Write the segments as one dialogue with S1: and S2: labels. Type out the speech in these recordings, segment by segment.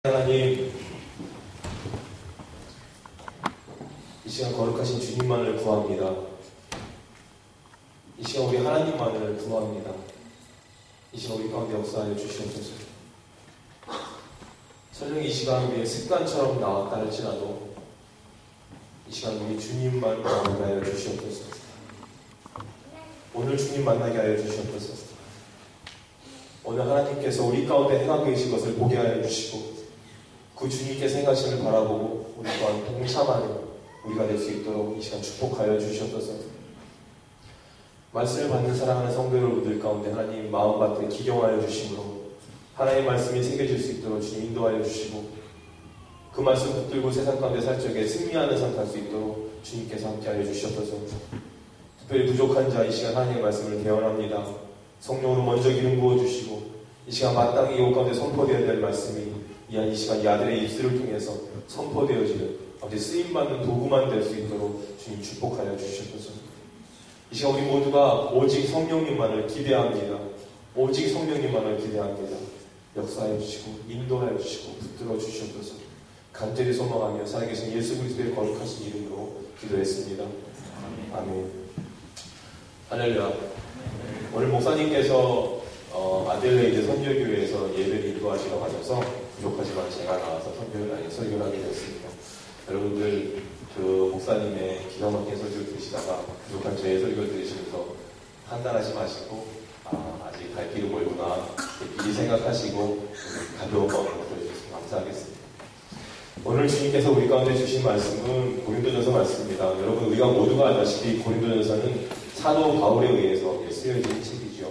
S1: 하나님, 이 시간 거룩하신 주님만을 구합니다. 이 시간 우리 하나님만을 구합니다. 이 시간 우리 가운데 역사하여 주시옵소서. 설령 이 시간 우리의 습관처럼 나왔다 할지라도 이 시간 우리 주님만 구하게 하여 주시옵소서. 오늘 주님 만나게 하여 주시옵소서. 오늘 하나님께서 우리 가운데 행하고 계신 것을 보게 하여 주시고 그 주님께서 행하심을 바라보고 우리 또한 동참하는 우리가 될 수 있도록 이 시간 축복하여 주시옵소서. 말씀을 받는 사랑하는 성도여러분들 가운데 하나님 마음밭에 기경하여 주심으로 하나님의 말씀이 새겨질 수 있도록 주님 인도하여 주시고 그 말씀 붙들고 세상 가운데 살 적에 승리하는 삶 살 수 있도록 주님께서 함께하여 주시옵소서. 특별히 부족한 자 이 시간 하나님의 말씀을 개헌합니다. 성령으로 먼저 기름 부어주시고 이 시간 마땅히 이곳 가운데 선포되어야 될 말씀이 이 시간 이 아들의 입술을 통해서 선포되어지는 아버지 쓰임받는 도구만 될 수 있도록 주님 축복하여 주시옵소서. 이 시간 우리 모두가 오직 성령님만을 기대합니다. 오직 성령님만을 기대합니다. 역사하여 주시고 인도하여 주시고 붙들어 주시옵소서. 간절히 소망하며 살아계신 예수 그리스도의 거룩하신 이름으로 기도했습니다. 아멘. 할렐루야. 오늘 목사님께서 아델레이드 선교교회에서 예배를 인도하시러 가셔서 부족하지만 제가 나와서 설교를 하게 됐습니다. 여러분들 그 목사님의 기가 막힌 설교를 들으시다가 부족한 저의 설교를 들으시면서 판단하지 마시고 아직 갈 길이 멀구나 미리 생각하시고 가벼운 마음으로 들어주셔서 감사하겠습니다. 오늘 주님께서 우리 가운데 주신 말씀은 고린도전서 말씀입니다. 여러분 우리가 모두가 알다시피 고린도전서는 사도 바울에 의해서 쓰여진 책이죠.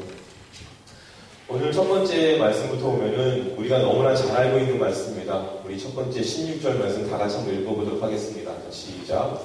S1: 오늘 첫 번째 말씀부터 보면은 우리가 너무나 잘 알고 있는 말씀입니다. 우리 첫 번째 16절 말씀 다 같이 한번 읽어보도록 하겠습니다. 시작.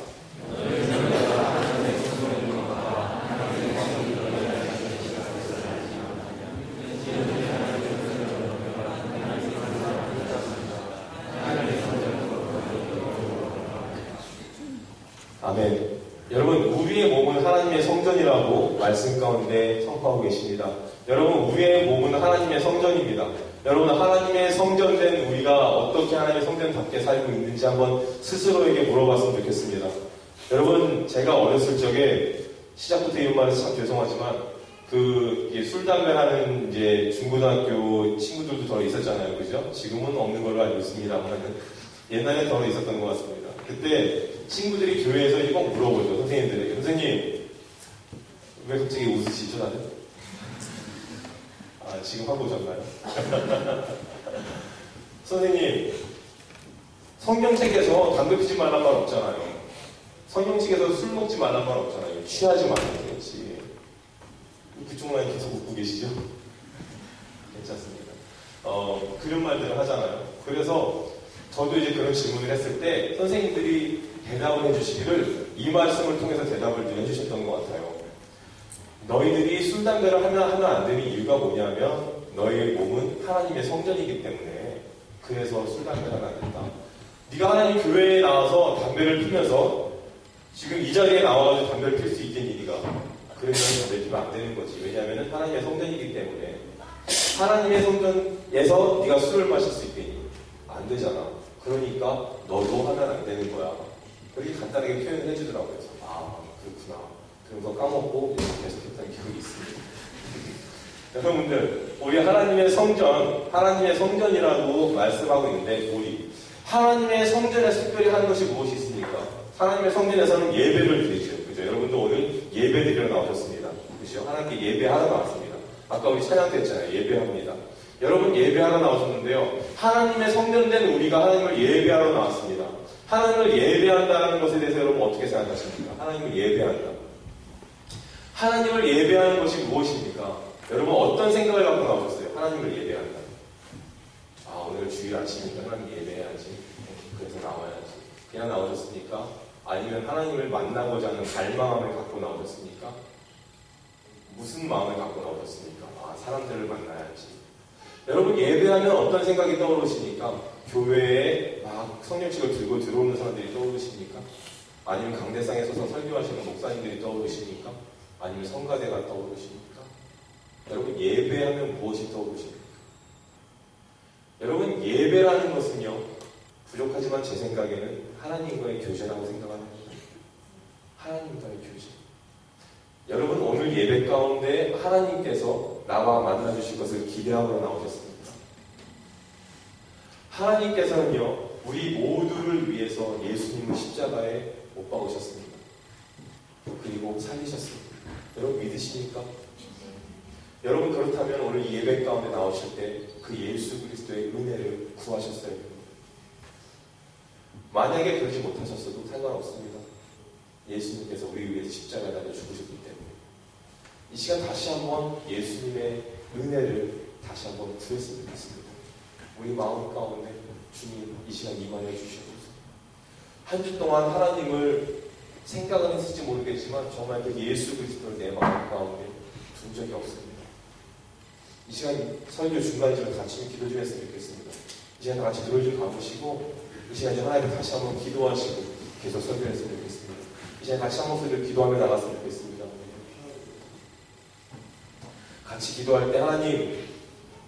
S1: 아멘. 여러분 우리의 몸은 하나님의 성전이라고 말씀 가운데 선포하고 계십니다. 여러분 우리의 몸은 하나님의 성전입니다. 여러분 하나님의 성전된 우리가 어떻게 하나님의 성전답게 살고 있는지 한번 스스로에게 물어봤으면 좋겠습니다. 여러분 제가 어렸을 적에 시작부터 이런 말해서 참 죄송하지만 술 담배 하는 이제 중고등학교 친구들도 더 있었잖아요, 그죠? 지금은 없는 걸로 알고 있습니다만 옛날에 더 있었던 것 같습니다. 그때 친구들이 교회에서 이거 꼭 물어보죠, 선생님들에게. 선생님, 왜 갑자기 웃으시죠, 다들? 지금 하고 오셨나요? 선생님, 성경책에서 담배 피지 말란 말 없잖아요. 성경책에서 술 먹지 말란 말 없잖아요. 취하지 말라는 거지. 그쪽 라인 계속 웃고 계시죠? 괜찮습니다. 그런 말들을 하잖아요. 그래서 저도 이제 그런 질문을 했을 때 선생님들이 대답을 해주시기를 이 말씀을 통해서 대답을 해주셨던 것 같아요. 너희들이 술, 담배를 하면 안 되는 이유가 뭐냐면 너희의 몸은 하나님의 성전이기 때문에 그래서 술, 담배를 하면 안 된다. 네가 하나님 교회에 나와서 담배를 피면서 지금 이 자리에 나와가지고 담배를 필 수 있겠니 네가? 그러면 담배 피면 안 되는 거지. 왜냐하면 하나님의 성전이기 때문에 하나님의 성전에서 네가 술을 마실 수 있겠니? 안 되잖아. 그러니까 너도 하면 안 되는 거야. 그렇게 간단하게 표현을 해주더라고요. 그래서 그렇구나. 그러면서 까먹고 계속했던 기억이 있습니다. 여러분들 우리 하나님의 성전이라고 말씀하고 있는데 우리 하나님의 성전에서 특별히 하는 것이 무엇이 있습니까? 하나님의 성전에서는 예배를 드리죠. 그죠? 여러분도 오늘 예배 드리러 나오셨습니다. 그죠? 하나님께 예배하러 나왔습니다. 아까 우리 찬양도 했잖아요. 예배합니다. 여러분 예배하러 나오셨는데요. 하나님의 성전된 우리가 하나님을 예배하러 나왔습니다. 하나님을 예배한다는 것에 대해서 여러분 어떻게 생각하십니까? 하나님을 예배한다. 하나님을 예배하는 것이 무엇입니까? 여러분 어떤 생각을 갖고 나오셨어요? 하나님을 예배한다. 오늘 주일 아침이니까 하나님 예배해야지. 그래서 나와야지. 그냥 나오셨습니까? 아니면 하나님을 만나고자 하는 갈망함을 갖고 나오셨습니까? 무슨 마음을 갖고 나오셨습니까? 사람들을 만나야지. 여러분 예배하면 어떤 생각이 떠오르십니까? 교회에 막 성령식을 들고 들어오는 사람들이 떠오르십니까? 아니면 강대상에 서서 설교하시는 목사님들이 떠오르십니까? 아니면 성가대가 떠오르십니까? 여러분 예배하면 무엇이 떠오르십니까? 여러분 예배라는 것은요 부족하지만 제 생각에는 하나님과의 교제라고 생각합니다. 하나님과의 교제. 여러분, 오늘 예배 가운데 하나님께서 나와 만나주실 것을 기대하고 나오셨습니다. 하나님께서는요, 우리 모두를 위해서 예수님을 십자가에 못 박으셨습니다. 그리고 살리셨습니다. 여러분 믿으십니까? 여러분 그렇다면 오늘 예배 가운데 나오실 때 그 예수 그리스도의 은혜를 구하셨어야 됩니다. 만약에 그러지 못하셨어도 상관없습니다. 예수님께서 우리 위해서 십자가에 달려 죽으셨기 때문에 이 시간 다시 한번 예수님의 은혜를 다시 한번 구했으면 좋겠습니다. 우리 마음 가운데 주님 이 시간 임하여 주시옵소서. 한 주 동안 하나님을 생각은 했을지 모르겠지만 정말 그 예수 그리스도를 내 마음 가운데 둔 적이 없습니다. 이 시간 설교 중간쯤에 같이 기도 좀 했으면 좋겠습니다. 이 시간 다 같이 노래 좀 가보시고 이 시간 하나님 다시 한번 기도하시고 계속 설교했으면 좋겠습니다. 이 시간 같이 한 목소리로 기도하며 나갔으면 좋겠습니다. 같이 기도할 때 하나님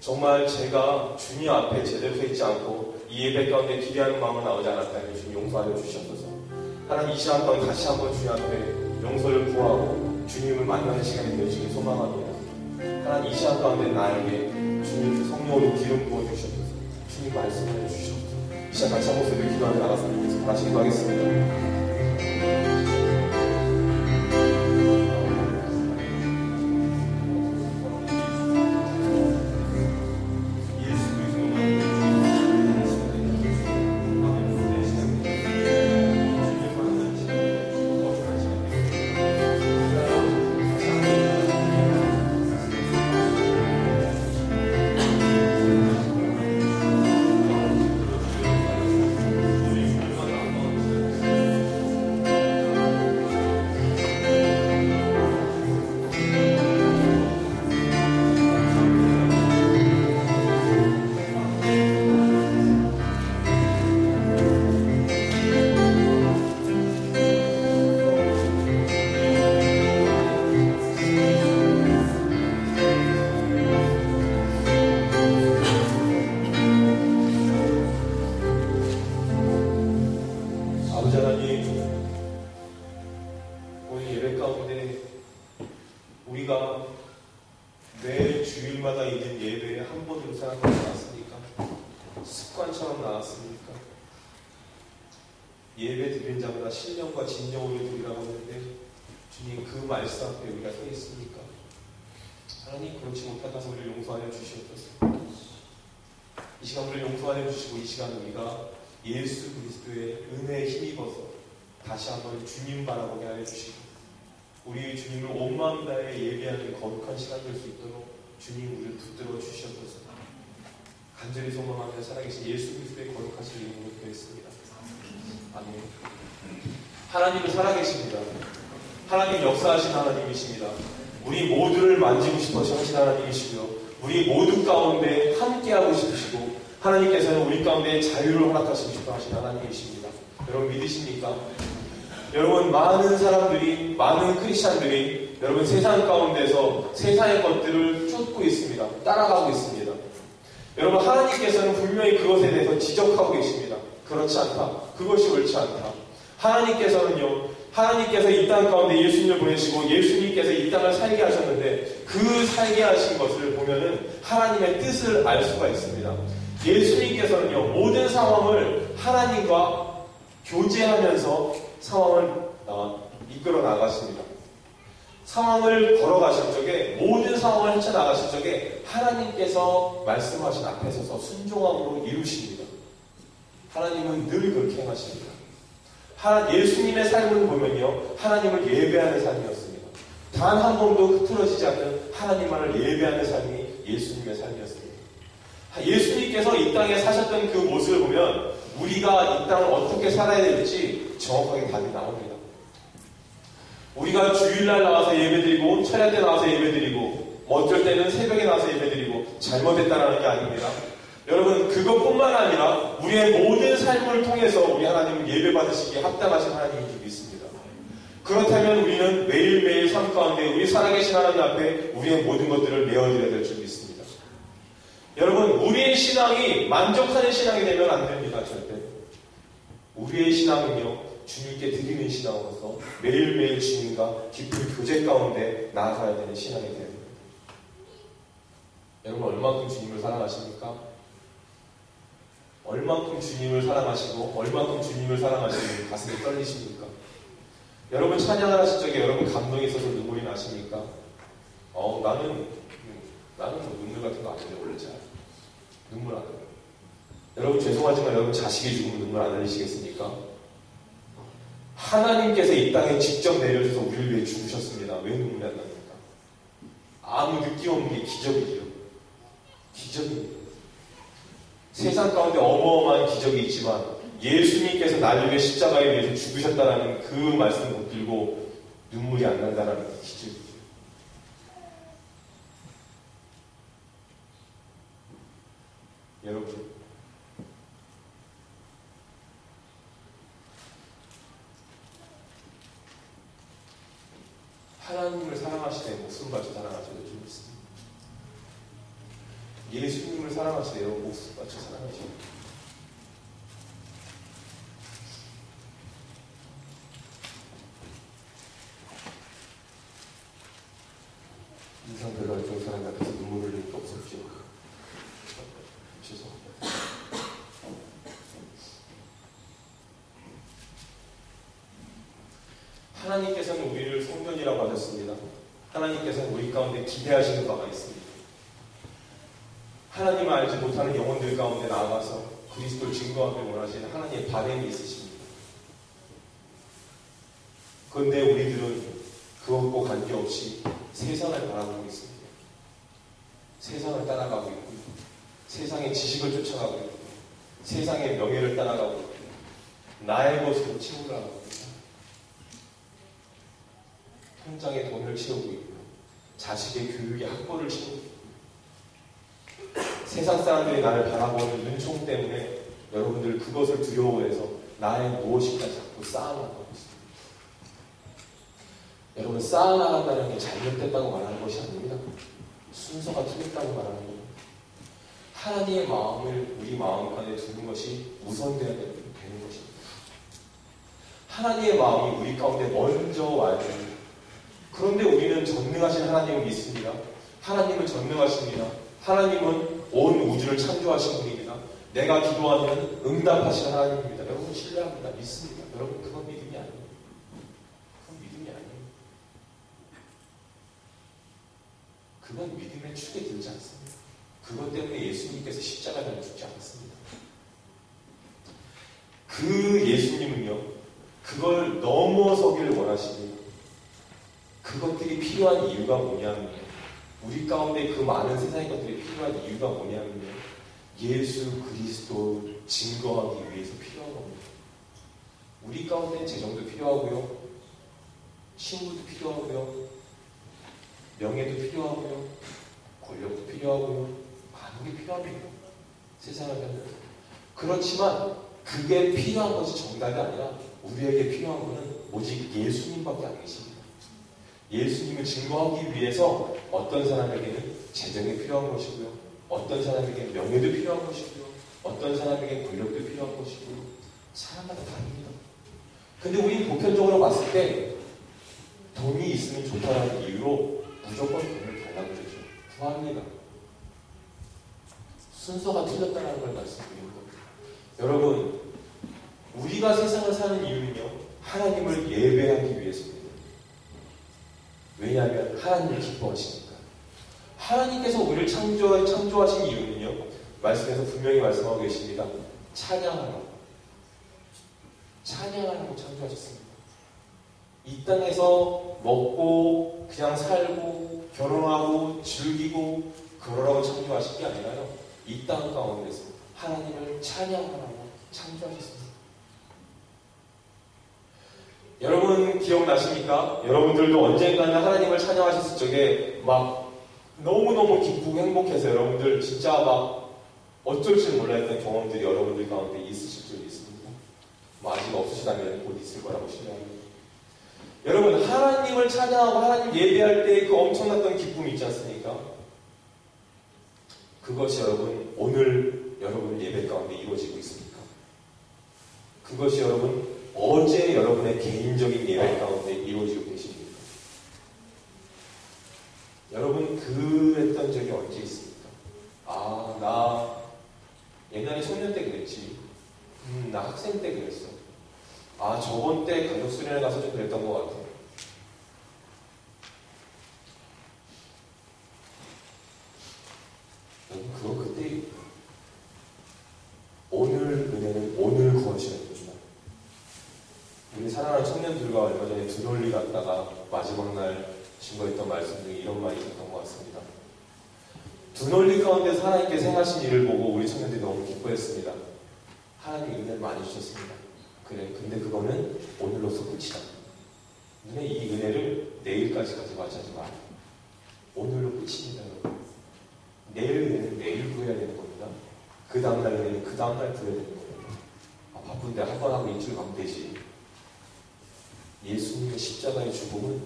S1: 정말 제가 주님 앞에 제대로 서 있지 않고 이 예배 가운데 기대하는 마음은 나오지 않았다면 주님 용서하여 주시옵소서. 하나님 이 시간 동안 다시 한번 주님 앞에 용서를 구하고 주님을 만나는 시간이 되시길 소망합니다. 하나님 이 시간 가운데 나에게 주님 성령으로 기름 부어주시옵소서. 주님 말씀해 주시옵소서. 이 시간 같이 한 목소리로 기도하며 나갔으면 좋겠습니다. 다시 기도하겠습니다. 예배 드린 자보다 신령과 진정으로 드리라고 하는데 주님 그 말씀 앞에 우리가 서 있습니까? 하나님 그렇지 못하다서 우리를 용서하여 주시옵소서. 이 시간 우리를 용서하여 주시고 이 시간 우리가 예수 그리스도의 은혜에 힘입어서 다시 한번 주님 바라보게 하여 주시고 우리 주님을 온 마음 다해 예배하는 거룩한 시간 될 수 있도록 주님 우리를 붙들어 주시옵소서. 간절히 소망하며 살아계신 예수 그리스도의 거룩하신 이름으로 기도했습니다. 아멘. 하나님은 살아계십니다. 하나님 역사하신 하나님이십니다. 우리 모두를 만지고 싶어서 하신 하나님이시고요. 우리 모두 가운데 함께하고 싶으시고 하나님께서는 우리 가운데 자유를 허락하시고 싶어 하신 하나님이십니다. 여러분 믿으십니까? 여러분 많은 사람들이 많은 크리스찬들이 여러분 세상 가운데서 세상의 것들을 쫓고 있습니다. 따라가고 있습니다. 여러분 하나님께서는 분명히 그것에 대해서 지적하고 계십니다. 그렇지 않다. 그것이 옳지 않다. 하나님께서는요. 하나님께서 이 땅 가운데 예수님을 보내시고 예수님께서 이 땅을 살게 하셨는데 그 살게 하신 것을 보면은 하나님의 뜻을 알 수가 있습니다. 예수님께서는요. 모든 상황을 하나님과 교제하면서 상황을 이끌어 나가십니다. 상황을 걸어가실 적에 모든 상황을 헤쳐나가실 적에 하나님께서 말씀하신 앞에 서서 순종함으로 이루십니다. 하나님은 늘 그렇게 행하십니다. 예수님의 삶을 보면요. 하나님을 예배하는 삶이었습니다. 단 한 번도 흐트러지지 않는 하나님만을 예배하는 삶이 예수님의 삶이었습니다. 예수님께서 이 땅에 사셨던 그 모습을 보면 우리가 이 땅을 어떻게 살아야 될지 정확하게 답이 나옵니다. 우리가 주일날 나와서 예배드리고 철야 때 나와서 예배드리고 어쩔 때는 새벽에 나와서 예배드리고 잘못했다라는 게 아닙니다. 여러분 그것뿐만 아니라 우리의 모든 삶을 통해서 우리 하나님은 예배받으시기에 합당하신 하나님인 줄 믿습니다. 그렇다면 우리는 매일매일 삶 가운데 우리 살아계신 하나님 앞에 우리의 모든 것들을 내어드려야 될 줄 믿습니다. 여러분 우리의 신앙이 만족하는 신앙이 되면 안 됩니다. 절대. 우리의 신앙은요, 주님께 드리는 신앙으로서 매일매일 주님과 깊은 교제 가운데 나아가야 되는 신앙이 되어야 됩니다. 여러분, 얼만큼 주님을 사랑하십니까? 얼만큼 주님을 사랑하시고 얼만큼 주님을 사랑하시는 가슴이 떨리십니까? 여러분, 찬양을 하실 적에 여러분 감동이 있어서 눈물이 나십니까? 나는 뭐 눈물 같은 거 안 흘려 원래 잘 눈물 안 흘려. 여러분, 죄송하지만 여러분 자식이 죽으면 눈물 안 흘리시겠습니까? 하나님께서 이 땅에 직접 내려져서 우리를 위해 죽으셨습니다. 왜 눈물이 안 납니까? 아무 느낌 없는 게 기적이죠. 기적입니다. 세상 가운데 어마어마한 기적이 있지만 예수님께서 나를 위해 십자가에 위해서 죽으셨다는 그 말씀을 붙들고 눈물이 안 난다는 게 기적이죠. 여러분, 하나님을 사랑하시되 목숨 바쳐 사랑하셔도 좀 있습니다. 예수님을 사랑하세요. 목숨 바쳐 사랑하세요. 인상 별로 안 좋은 사람 같아서 눈물 흘리는 게 없었죠. 죄송합니다. 하나님께서는 우리를 성전이라고 하셨습니다. 하나님께서는 우리 가운데 기대하시는 바가 있습니다. 하나님을 알지 못하는 영혼들 가운데 나아가서 그리스도를 증거하길 원하시는 하나님의 바람이 있으십니다. 그런데 우리들은 그것과 관계없이 세상을 바라보고 있습니다. 세상을 따라가고 있고요. 세상의 지식을 쫓아가고 있고요. 세상의 명예를 따라가고 있고요. 나의 것으로 채우려 하고 있습니다. 통장에 돈을 채우고 있고요. 자식의 교육에 학벌을 채우고 있고요. 세상 사람들이 나를 바라보는 눈총 때문에 여러분들 그것을 두려워해서 나의 무엇인가 자꾸 쌓아나가고 있습니다. 여러분, 쌓아나간다는 게 잘못됐다고 말하는 것이 아닙니다. 순서가 틀렸다고 말하는 겁니다. 하나님의 마음을 우리 마음간에 두는 것이 우선되어야 되는 것입니다. 하나님의 마음이 우리 가운데 먼저 와야 됩니다. 그런데 우리는 전능하신 하나님을 믿습니다. 하나님은 전능하십니다. 하나님은 온 우주를 창조하신 분입니다. 내가 기도하면 응답하시는 하나님입니다. 여러분, 신뢰합니다. 믿습니다. 여러분, 그건 믿음이 아니에요. 그건 믿음이 아니에요. 그건 믿음의 축에 들지 않습니다. 그것 때문에 예수님께서 십자가에 달려 죽지 않았습니다. 그 예수님은요, 그걸 넘어서기를 원하십니다. 그것들이 필요한 이유가 뭐냐면요, 우리 가운데 그 많은 세상의 것들이 필요한 이유가 뭐냐면요, 예수 그리스도 증거하기 위해서 필요한 겁니다. 우리 가운데 재정도 필요하고요, 친구도 필요하고요, 명예도 필요하고요, 권력도 필요하고요, 많은 게 필요합니다. 세상을 살면서. 그렇지만 그게 필요한 것이 정답이 아니라 우리에게 필요한 것은 오직 예수님밖에 안 계십니다. 예수님을 증거하기 위해서 어떤 사람에게는 재정이 필요한 것이고요, 어떤 사람에게는 명예도 필요한 것이고요, 어떤 사람에게는 권력도 필요한 것이고요. 사람마다 다릅니다. 근데 우리 보편적으로 봤을 때 돈이 있으면 좋다는 이유로 무조건 돈을 달라고 그러죠. 구합니다. 순서가 틀렸다는 걸 말씀드리는 겁니다. 여러분, 우리가 세상을 사는 이유는요, 하나님을 예배하기 위해서입니다. 왜냐하면 하나님을 기뻐하시니까. 하나님께서 우리를 창조하신 이유는요, 말씀에서 분명히 말씀하고 계십니다. 찬양하라고 창조하셨습니다. 이 땅에서 먹고 그냥 살고 결혼하고 즐기고 그러라고 창조하신 게 아니라요, 이 땅 가운데서 하나님을 찬양하라고 창조하셨습니다. 여러분 기억나십니까? 여러분들도 언젠가는 하나님을 찬양하셨을 적에 막 너무너무 기쁘고 행복해서 여러분들 진짜 막 어쩔 줄 몰랐던 경험들이 여러분들 가운데 있으실 줄 믿습니다. 아직 없으시다면 곧 있을 거라고 신뢰합니다. 여러분, 하나님을 찬양하고 하나님 예배할 때 그 엄청났던 기쁨이 있지 않습니까? 그것이 여러분 오늘 여러분 예배 가운데 이루어지고 있습니까? 그 그것이 여러분 어제 여러분의 개인적인 예배 가운데 이루어지고 계십니까? 여러분 그랬던 적이 언제 있습니까? 아, 나 옛날에 소년 때 그랬지. 나 학생 때 그랬어. 아, 저번 때 가족 수련회 가서 좀 그랬던 것 같아. 그거 그때 오늘 은혜는 오늘 구하시는 거구나. 우리 사랑하는 청년들과 얼마 전에 두놀리 갔다가 마지막 날 증거했던 말씀 중에 이런 말이 있었던 것 같습니다. 두놀리 가운데서 하나님께서 행하신 일을 보고 우리 청년들이 너무 기뻐했습니다. 하나님 은혜를 많이 주셨습니다. 그래, 근데 그거는 오늘로서 끝이다. 너네 이 은혜를 내일까지 가져가지 마. 오늘로 끝입니다, 여러분. 내일 은혜는 내일 구해야 되는 겁니다. 그 다음날 은혜는 그 다음날 구해야 되는 겁니다. 아, 바쁜데 한 번 하고 일주일 가면 되지. 예수님의 십자가의 죽음은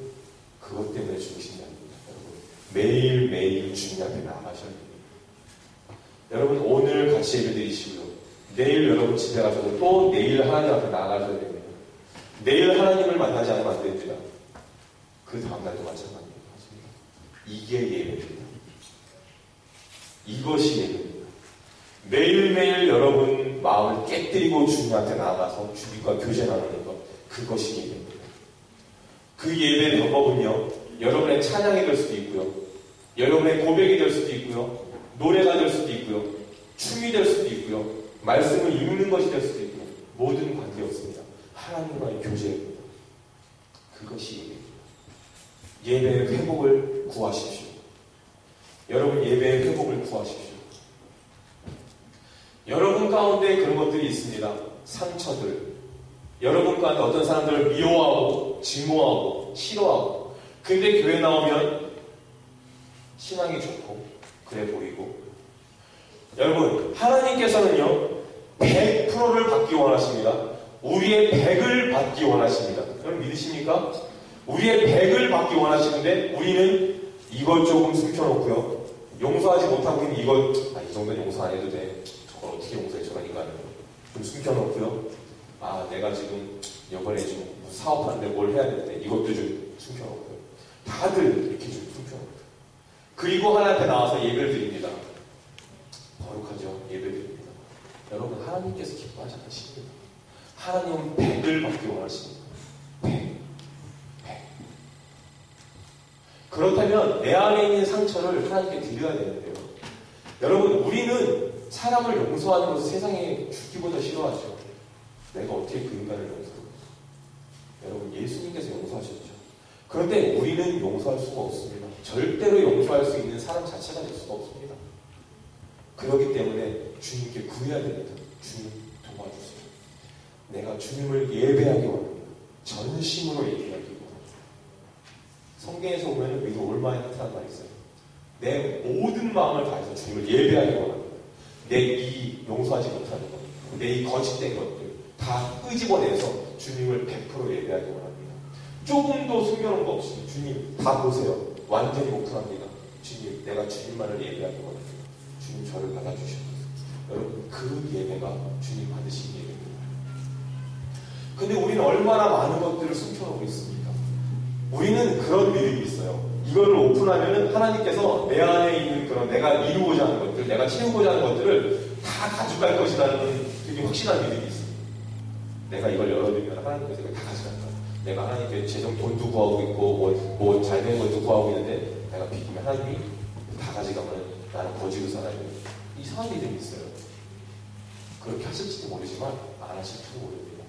S1: 그것 때문에 죽으신 게 아닙니다. 여러분, 매일매일 주님 앞에 나가셔야 됩니다. 여러분, 오늘 같이 예배 드리시고요. 내일 여러분 집에 가셔도 또 내일 하나님 앞에 나가셔야 됩니다. 내일 하나님을 만나지 않으면 안 됩니다. 그 다음날도 마찬가지입니다. 이게 예배입니다. 이것이 예배입니다. 매일매일 여러분 마음을 깨뜨리고 주님한테 나아가서 주님과 교제 나누는 것, 그것이 예배입니다. 그 예배의 방법은요, 여러분의 찬양이 될 수도 있고요, 여러분의 고백이 될 수도 있고요, 노래가 될 수도 있고요, 춤이 될 수도 있고요, 말씀을 읽는 것이 될 수도 있고요, 모든 관계없습니다. 하나님과의 교제입니다. 그것이 예배입니다. 예배의 회복을 구하십시오. 여러분 예배의 회복을 구하십시오. 여러분 가운데 그런 것들이 있습니다. 상처들. 여러분 가운데 어떤 사람들을 미워하고 증오하고 싫어하고, 근데 교회 나오면 신앙이 좋고 그래 보이고. 여러분, 하나님께서는요 100%를 받기 원하십니다. 우리의 100을 받기 원하십니다. 여러분 믿으십니까? 우리의 100을 받기 원하시는데 우리는 이걸 조금 숨겨놓고요, 용서하지 못하고 있는 이것, 이 정도는 용서 안 해도 돼. 저걸 어떻게 용서해, 저런 인간을. 좀 숨겨놓고요. 아, 내가 지금 이번에 좀 사업하는데 뭘 해야 되는데 이것도 좀 숨겨놓고요. 다들 이렇게 좀 숨겨놓고요. 그리고 하나님께 나와서 예배를 드립니다. 거룩하죠? 예배를 드립니다. 여러분, 하나님께서 기뻐하지 않으십니다. 하나님은 100을 받기 원하십니다. 100. 그렇다면 내 안에 있는 상처를 하나님께 드려야 되는데요. 여러분, 우리는 사람을 용서하는 것을 세상에 죽기보다 싫어하죠. 내가 어떻게 그 인간을 용서하겠어? 여러분, 예수님께서 용서하셨죠. 그런데 우리는 용서할 수가 없습니다. 절대로 용서할 수 있는 사람 자체가 될 수가 없습니다. 그렇기 때문에 주님께 구해야 됩니다. 주님 도와주세요. 내가 주님을 예배하기 원합니다. 전심으로 예배하기 원합니다. 성경에서 보면 여기 얼마나 나타난 말이 있어요. 내 모든 마음을 다해서 주님을 예배하기 원합니다. 내 이 용서하지 못하는 것, 내 이 거짓된 것들 다 끄집어내서 주님을 100% 예배하기 원합니다. 조금도 숨겨놓은 거 없이 주님 다 보세요. 완전히 오픈합니다. 주님, 내가 주님만을 예배하기 원합니다. 주님 저를 받아주셔서. 여러분, 그 예배가 주님 받으신 예배입니다. 근데 우리는 얼마나 많은 것들을 숨겨놓고 있습니까? 우리는 그런 믿음이 있어요. 이거를 오픈하면은 하나님께서 내 안에 있는 그런 내가 이루고자 하는 것들, 내가 채우고자 하는 것들을 다 가져갈 것이라는 되게 확실한 믿음이 있어요. 내가 이걸 열어두면 하나님께서 이걸 다 가져갈 거야. 내가 하나님께 재정 돈도 구하고 있고 뭐 잘된 것도 구하고 있는데 내가 비기면 하나님이 다 가져가면 나는 거지로 살아야 돼. 이상한 믿음이 있어요. 그렇게 하실지도 모르지만 안 하실지도 모릅니다.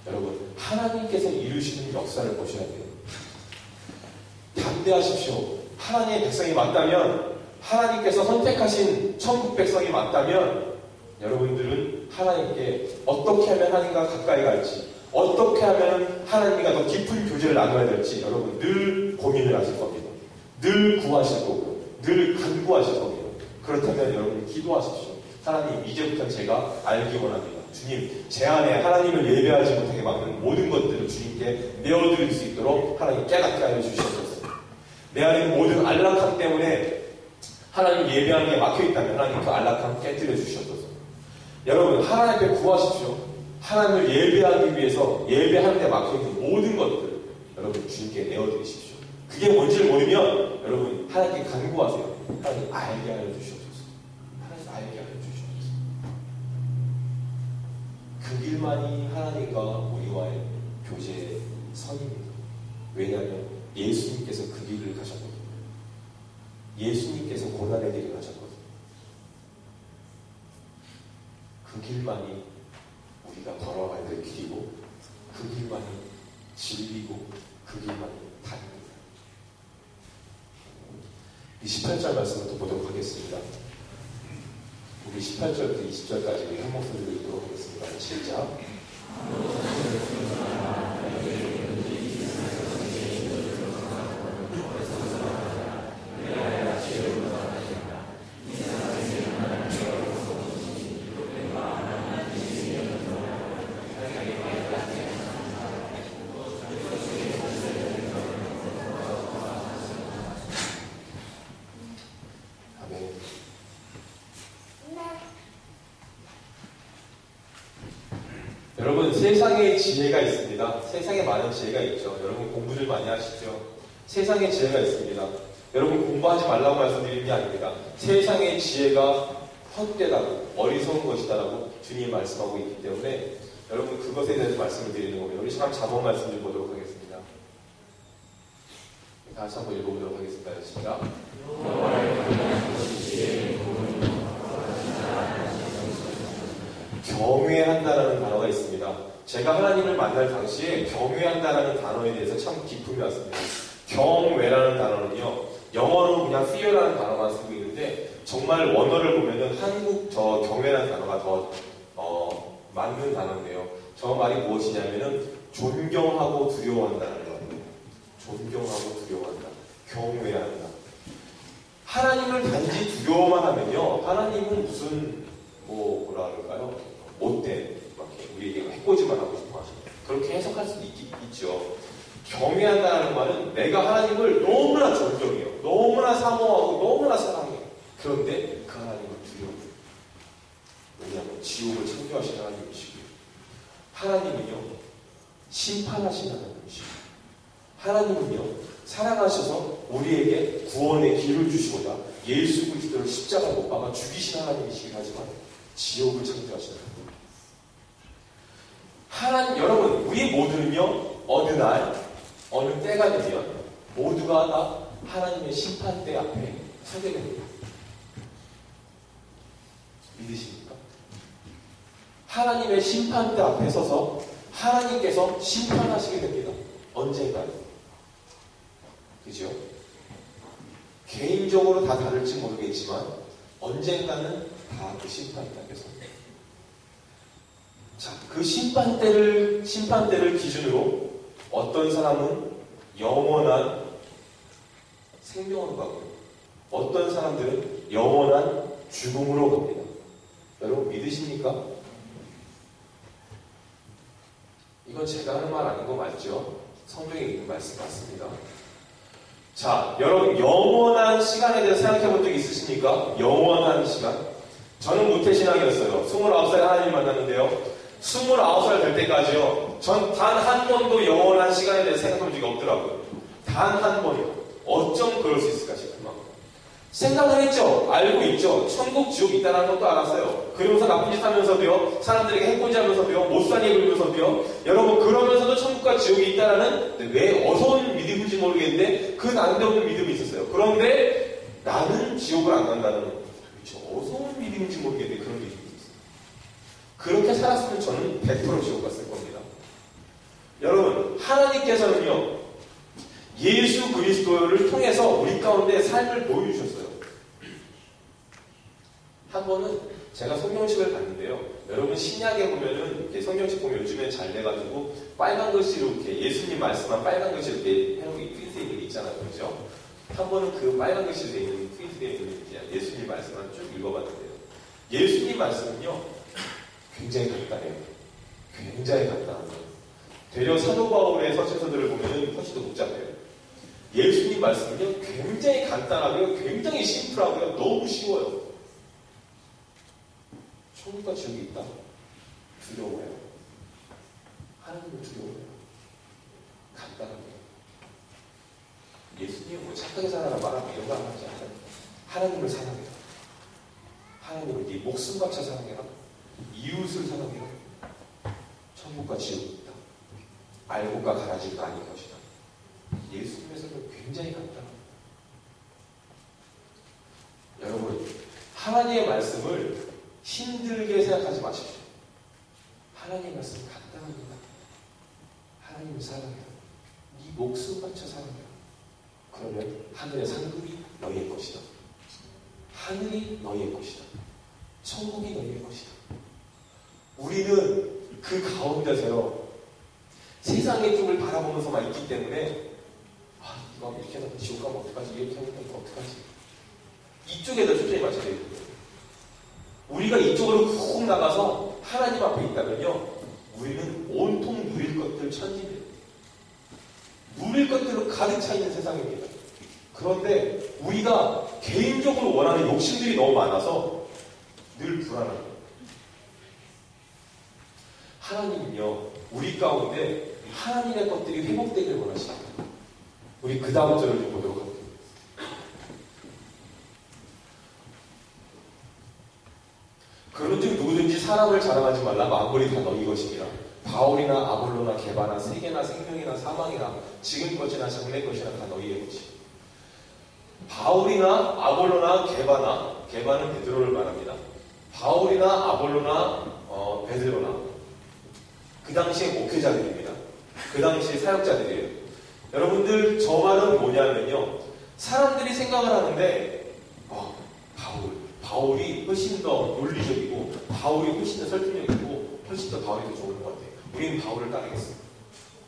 S1: 여러분, 하나님께서 이루시는 역사를 보셔야 돼요. 담대하십시오. 하나님의 백성이 맞다면, 하나님께서 선택하신 천국 백성이 맞다면, 여러분들은 하나님께 어떻게 하면 하나님과 가까이 갈지, 어떻게 하면 하나님과 더 깊은 교제를 나눠야 될지 여러분 늘 고민을 하실 겁니다. 늘 구하실 거고요. 늘 간구하실 겁니다. 그렇다면 여러분 기도하십시오. 하나님, 이제부터 제가 알기 원합니다. 주님, 제 안에 하나님을 예배하지 못하게 막는 모든 것들을 주님께 내어드릴 수 있도록 하나님 깨닫게 하여 주시옵소서. 내 안에 모든 안락함 때문에 하나님 예배하는 게 막혀있다면 하나님 그 안락함 깨뜨려 주시옵소서. 여러분, 하나님 앞에 구하십시오. 하나님을 예배하기 위해서 예배하는 데 막혀있는 모든 것들 여러분 주님께 내어드리십시오. 그게 뭔지를 모르면 여러분 하나님께 간구하세요. 하나님 알게 하여 주시옵소서. 하나님 알게 하여 주시옵소서. 그 길만이 하나님과 우리와의 교제의 선입니다. 왜냐하면 예수님께서 그 길을 가셨거든요. 예수님께서 고난의 길을 가셨거든요. 그 길만이 우리가 걸어가야 될 길이고 그 길만이 진리고 그 길만이 답입니다. 18절 말씀을 또 보도록 하겠습니다. 우리 18절부터 20절까지 우리 한 목소리로 읽도록 하겠습니다. 시작. 여러분 세상에 지혜가 있습니다. 세상에 많은 지혜가 있죠. 여러분 공부를 많이 하시죠. 세상에 지혜가 있습니다. 여러분 공부하지 말라고 말씀드리는 게 아닙니다. 세상의 지혜가 헛되다고 어리석은 것이다라고 주님이 말씀하고 있기 때문에 여러분 그것에 대해서 말씀을 드리는 겁니다. 우리 참 잠언 말씀 좀 보도록 하겠습니다. 다시 한번 읽어보도록 하겠습니다. 시작. 경외한다라는 단어가 있습니다. 제가 하나님을 만날 당시에 경외한다라는 단어에 대해서 참 기품이 왔습니다. 경외라는 단어는요, 영어로 그냥 fear라는 단어만 쓰고 있는데 정말 원어를 보면은 한국 저 경외라는 단어가 더 맞는 단어인데요. 저 말이 무엇이냐면은 존경하고 두려워한다는 거예요. 존경하고 두려워한다. 경외한다. 하나님을 단지 두려워만 하면요, 하나님은 무슨 뭐라 그럴까요? 못된, 우리에게 해코지만 하고 싶어 하시죠. 그렇게 해석할 수도 있죠. 경외한다는 말은 내가 하나님을 너무나 존경해요. 너무나 사모하고 너무나 사랑해요. 그런데 그 하나님을 두려워해요. 왜냐하면 지옥을 창조하신 하나님이시고요. 하나님은요, 심판하신 하나님이시고 하나님은요, 사랑하셔서 우리에게 구원의 길을 주시고자 예수 그리스도를 십자가 못 박아 죽이신 하나님이시긴 하지만 지옥을 창조하신 하나님. 여러분, 우리 모두는요, 어느 날, 어느 때가 되면 모두가 다 하나님의 심판대 앞에 서게 됩니다. 믿으십니까? 하나님의 심판대 앞에 서서 하나님께서 심판하시게 됩니다. 언젠가요. 그죠? 개인적으로 다 다를지 모르겠지만 언젠가는 다 그 심판대 앞에 섭니다. 자, 그 심판대를 기준으로 어떤 사람은 영원한 생명으로 가고 어떤 사람들은 영원한 죽음으로 갑니다. 여러분 믿으십니까? 이건 제가 하는 말 아닌 거 맞죠? 성경에 있는 말씀 맞습니다. 자, 여러분 영원한 시간에 대해서 생각해 본 적 있으십니까? 영원한 시간? 저는 모태신앙이었어요. 29살에 하나님 만났는데요. 29살 될 때까지요. 전 단 한 번도 영원한 시간에 대해서 생각해 본 적이 없더라고요. 단 한 번이요. 어쩜 그럴 수 있을까 싶을 만큼. 생각을 했죠. 알고 있죠. 천국, 지옥 있다는 것도 알았어요. 그러면서 나쁜 짓 하면서도요. 사람들에게 해코지하면서도요. 못산 얘기 들으면서도요. 여러분 그러면서도 천국과 지옥이 있다라는 왜 어서운 믿음인지 모르겠는데 그 난데없는 믿음이 있었어요. 그런데 나는 지옥을 안 간다는 도대체 어서운 믿음인지 모르겠는데 그런 믿음이 있었어요. 그렇게 살았으면 저는 100% 지옥 갔을 겁니다. 여러분 하나님께서는요. 예수 그리스도를 통해서 우리 가운데 삶을 보여주셨어요. 한 번은 제가 성경책을 봤는데요. 여러분 신약에 보면은 이렇게 성경책 보면 요즘에 잘 돼가지고 빨간 글씨로 이렇게 예수님 말씀한 빨간 글씨로 이렇게 해놓은 프린트되어 있는 게 있잖아요. 그렇죠? 한 번은 그 빨간 글씨로 되어 있는 프린트되어 있는 예수님 말씀만 쭉 읽어봤는데요. 예수님 말씀은요. 굉장히 간단해요. 굉장히 간단합니다. 되려 사도 바울의 서신서들을 보면은 훨씬 더 복잡해요. 예수님 말씀은요, 굉장히 간단하고요, 굉장히 심플하고요, 너무 쉬워요. 천국과 지옥이 있다? 두려워요.
S2: 하나님을 두려워해요. 간단합니다. 예수님은 뭐 착하게 살아라 말하면 이런 거 안 하지 않아요. 하나님을 사랑해라. 하나님을 네 목숨 바쳐 사랑해라. 이웃을 사랑해라. 천국과 지옥이 있다. 알고가 가라지가 아닌 것이다. 예수님에서는 굉장히 간단합니다. 여러분, 하나님의 말씀을 힘들게 생각하지 마십시오. 하나님의 말씀은 간단합니다. 하나님을 사랑해라. 네 목숨 바쳐 사랑해라. 그러면 하늘의 상급이 너희의 것이다. 하늘이 너희의 것이다. 천국이 너희의 것이다. 우리는 그 가운데서요, 세상의 쪽을 바라보면서만 있기 때문에 이거 이렇게 하면 지옥 가면 어떡하지? 이렇게 하면 어떡하지? 이쪽에다 초점이 맞춰져 있거든요. 우리가 이쪽으로 푹 나가서 하나님 앞에 있다면요, 우리는 온통 누릴 것들 천지입니다. 누릴 것들로 가득 차 있는 세상입니다. 그런데 우리가 개인적으로 원하는 욕심들이 너무 많아서 늘 불안합니다. 하나님은요, 우리 가운데 하나님의 것들이 회복되길 원하십니다. 우리 그 다음 절을 좀 보도록 할게요. 그런즉 누구든지 사람을 자랑하지 말라. 만물이 다 너희 것이니라. 바울이나 아볼로나 게바나 세계나 생명이나 사망이나 지금 것이나 장래 것이나 다 너희의 것이. 바울이나 아볼로나 게바는 베드로를 말합니다. 바울이나 아볼로나 베드로나 그 당시의 목회자들입니다. 그 당시의 사역자들이에요. 여러분들, 저 말은 뭐냐면요, 사람들이 생각을 하는데 바울이 훨씬 더 논리적이고 바울이 훨씬 더 설득력이고 훨씬 더 바울이 더 좋은 것 같아요. 우리는 바울을 따르겠어.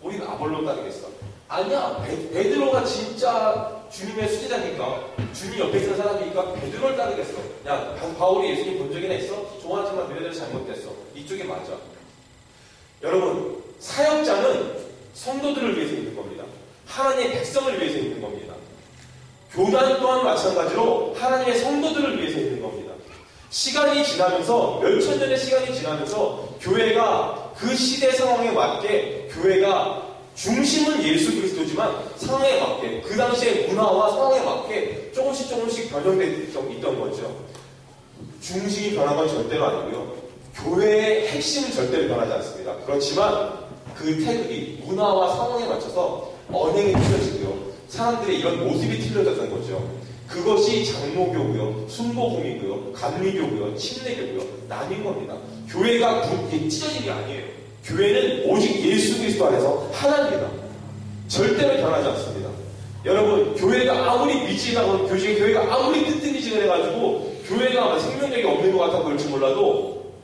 S2: 우리는 아볼로 따르겠어. 아니야, 베드로가 진짜 주님의 수제자니까, 주님 옆에 있는 사람이니까 베드로를 따르겠어. 야, 바울이 예수님 본 적이나 있어? 좋아하지만 너희들 잘못됐어. 이쪽이 맞아. 여러분, 사역자는 성도들을 위해서 있는 겁니다. 하나님의 백성을 위해서 있는 겁니다. 교단 또한 마찬가지로 하나님의 성도들을 위해서 있는 겁니다. 시간이 지나면서, 몇천 년의 시간이 지나면서 교회가 그 시대 상황에 맞게, 교회가 중심은 예수 그리스도지만 상황에 맞게, 그 당시의 문화와 상황에 맞게 조금씩 변형되어 있던 거죠. 중심이 변한 건 절대로 아니고요, 교회의 핵심은 절대로 변하지 않습니다. 그렇지만 그 태극이 문화와 상황에 맞춰서 언행이 틀려지고요, 사람들의 이런 모습이 틀려졌던 거죠. 그것이 장로교고요, 순복음이고요, 감리교고요, 침례교고요, 나뉜 겁니다. 교회가 찢어진 게 아니에요. 교회는 오직 예수 그리스도 안에서 하나입니다. 절대로 변하지 않습니다. 여러분, 교회가 아무리 미진하고 교회가 아무리 뜨뜻미지근해가지고 교회가 생명력이 없는 것 같아 보일지 몰라도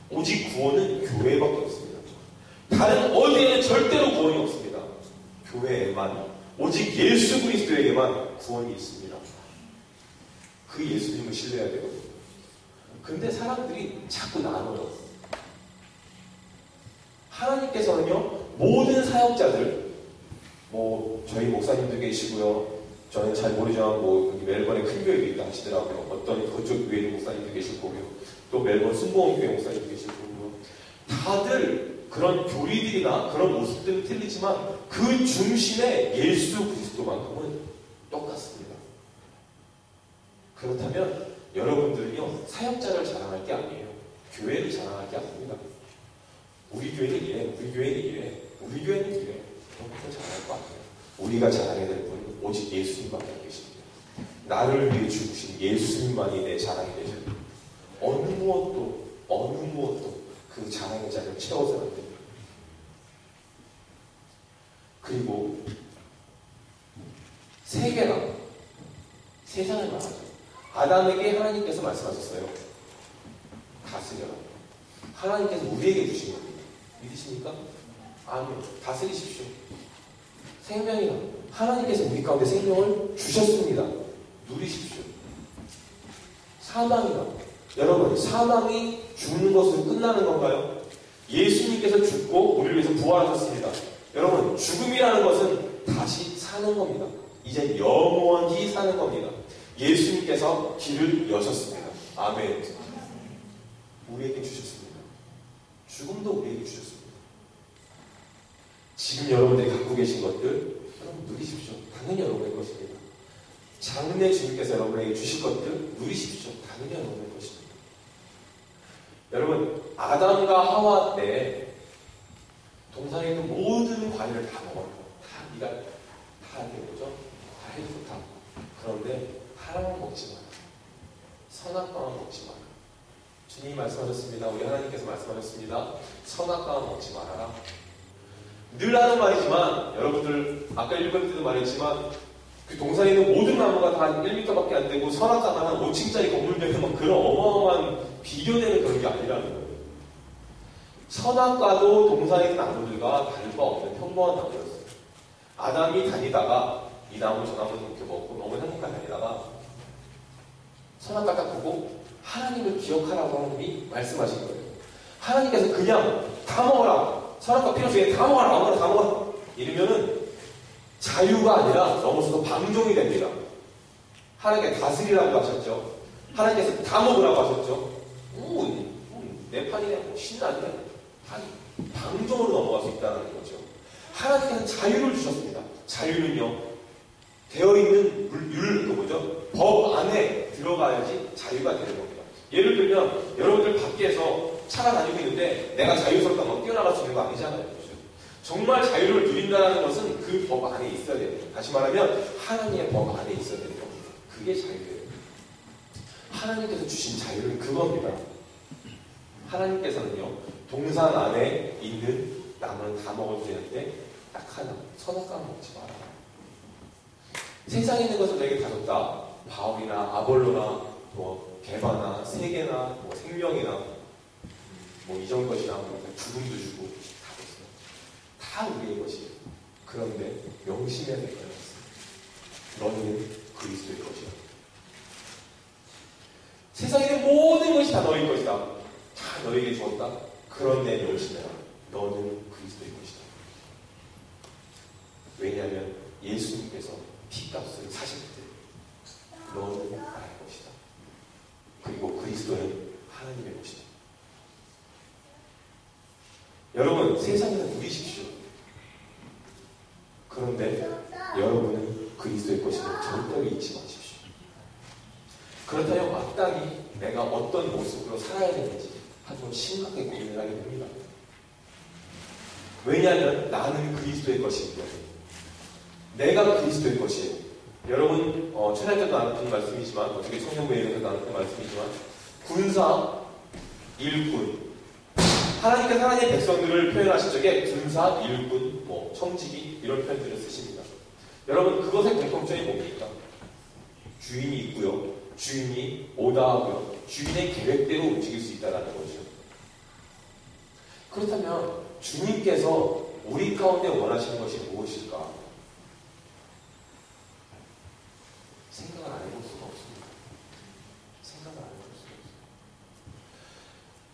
S2: 오직 구원은 교회밖에 없습니다. 다른 어디에는 절대로 구원이 없습니다. 교회에만, 오직 예수 그리스도에게만 구원이 있습니다. 그 예수님을 신뢰해야 되거든요. 근데 사람들이 자꾸 나눠요. 하나님께서는요, 모든 사역자들, 저희 목사님도 계시고요, 저는 잘 모르지만 여기 멜번에 큰 교회도 있다 하시더라고요. 어떤 그쪽 교회 목사님도 계실 거고요, 또 멜번 순복음 교회 목사님도 계실 거고요. 다들 그런 교리들이나 그런 모습들은 틀리지만 그 중심에 예수 그리스도만큼은 똑같습니다. 그렇다면 여러분들은요, 사역자를 자랑할 게 아니에요. 교회를 자랑할 게 아닙니다. 우리 교회는 이래, 우리 교회는 이래, 우리 교회는 이래. 그런 것을 자랑할 거 아니에요. 우리가 자랑해야 될 분은 오직 예수님밖에 안 계십니다. 나를 위해 죽으신 예수님만이 내 자랑이 되셔야 됩니다. 어느 무엇도 그 자랑의 자리를 채워서는 안 됩니다. 그리고 세계나 세상을 말하죠. 아담에게 하나님께서 말씀하셨어요. 다스려라. 하나님께서 우리에게 주신 겁니다. 믿으십니까? 아멘. 다스리십시오. 생명이나 하나님께서 우리 가운데 생명을 주셨습니다. 누리십시오. 사망이나, 여러분, 사망이 죽는 것으로 끝나는 건가요? 예수님께서 죽고 우리를 위해서 부활하셨습니다. 여러분, 죽음이라는 것은 다시 사는 겁니다. 이제 영원히 사는 겁니다. 예수님께서 길을 여셨습니다. 아멘. 우리에게 주셨습니다. 죽음도 우리에게 주셨습니다.
S1: 지금 여러분들이 갖고 계신 것들 여러분 누리십시오. 당연히 여러분의 것입니다. 장래 주님께서 여러분에게 주실 것들 누리십시오. 당연히 여러분의 것입니다. 여러분 아담과 하와 때 동산에 있는 모든 과일을 다 먹어요. 다 네가 다 되고죠. 다 해도 좋다. 그런데 하나만 먹지 마라. 선악과만 먹지 마라. 주님이 말씀하셨습니다. 우리 하나님께서 말씀하셨습니다. 선악과만 먹지 말아라. 늘 하는 말이지만 여러분들 아까 읽을 때도 말했지만 그 동산에 있는 모든 나무가 다 1m밖에 안 되고 선악과만 한 5층짜리 건물들만 그런 어마어마한 비교되는 그런 게 아니라는 거예요. 선악과도 동산에 있는 나무들과 다를 바 없는 평범한 나무였어요. 아담이 다니다가 이 나무 저 나무 이렇게 먹고 너무 행복하게 다니다가 선악과 딱 보고 하나님을 기억하라고 하나님이 말씀하신 거예요. 하나님께서 그냥 다 먹어라. 선악과 필요 없이 다 먹어라. 아무거나 다 먹어라. 이러면은 자유가 아니라 넘어서서 방종이 됩니다. 하나님께 다스리라고 하셨죠. 하나님께서 다 먹으라고 하셨죠. 내 판이네. 뭐 신나네. 방종으로 넘어갈 수 있다는 거죠. 하나님께서는 자유를 주셨습니다. 자유는요. 되어있는 법 안에 들어가야지 자유가 되는 겁니다. 예를 들면 여러분들 밖에서 차가 다니고 있는데 내가 자유스럽게 막 뛰어나갈 수 있는 거 아니잖아요. 그렇죠? 정말 자유를 누린다는 것은 그 법 안에 있어야 돼요. 다시 말하면 하나님의 법 안에 있어야 되는 겁니다. 그게 자유예요. 하나님께서 주신 자유는 그겁니다. 하나님께서는요. 동산 안에 있는 나무는 다 먹어도 되는데 딱 하나 선악과는 먹지 마라. 세상에 있는 것을 내게 다 줬다. 바울이나 아볼로나 뭐 개바나 세계나 뭐 생명이나 뭐 이전 것이나 뭐 죽음도 주고 다 줬어요. 다 우리의 것이에요. 그런데 명심해야 될 거예요. 너는 그리스도의 것이야. 세상에 있는 모든 것이 다 너의 것이다. 다 너에게 주었다. 그런데 명심해라. 너는 그리스도의 것이다. 왜냐하면 예수님께서 피값을 사실 때 너는 나의 것이다. 그리고 그리스도는 하나님의 것이다. 여러분 세상에서 누리십시오. 그런데 여러분은 그리스도의 것임을 절대로 잊지 마십시오. 그렇다면 마땅히 내가 어떤 모습으로 살아야 되는지 아주 심각하게 고민을 하게 됩니다. 왜냐하면 나는 그리스도의 것이기 때문에 내가 그리스도의 것이에요. 여러분 최근 때도 나눴던 말씀이지만 어떻게 청년부에서 나눴던 말씀이지만 군사, 일꾼 하나님께서 하나님의 백성들을 표현하신 적에 군사, 일꾼, 뭐 청지기 이런 표현들을 쓰십니다. 여러분 그것의 공통점이 뭡니까? 주인이 있고요. 주인이 오다하고요. 주인의 계획대로 움직일 수 있다는 거죠. 그렇다면 주님께서 우리 가운데 원하시는 것이 무엇일까? 생각을 안 해볼 수가 없습니다. 생각을 안 해볼 수가 없습니다.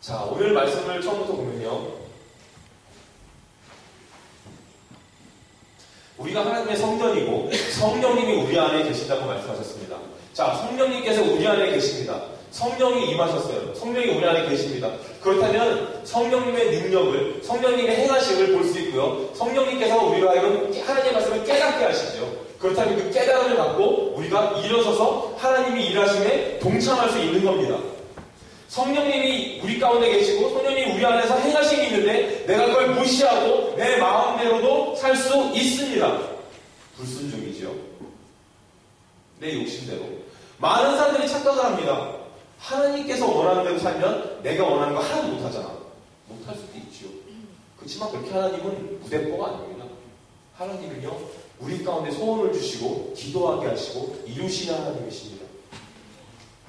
S1: 자, 오늘 말씀을 처음부터 보면요. 우리가 하나님의 성전이고 성령님이 우리 안에 계신다고 말씀하셨습니다. 자, 성령님께서 우리 안에 계십니다. 성령이 임하셨어요. 성령이 우리 안에 계십니다. 그렇다면 성령님의 능력을, 성령님의 행하심을 볼 수 있고요. 성령님께서 우리가 하여금 하나님의 말씀을 깨닫게 하시죠. 그렇다면 그 깨달음을 갖고 우리가 일어서서 하나님이 일하심에 동참할 수 있는 겁니다. 성령님이 우리 가운데 계시고 성령님이 우리 안에서 행하심이 있는데 내가 그걸 무시하고 내 마음대로도 살 수 있습니다. 불순종이죠. 내 욕심대로. 많은 사람들이 착각을 합니다. 하나님께서 원하는 대로 살면 내가 원하는 거 하나도 못하잖아. 못할 수도 있죠. 그렇지만 그렇게 하나님은 무대포가 아닙니다. 하나님은요 우리 가운데 소원을 주시고 기도하게 하시고 이루시는 하나님이십니다.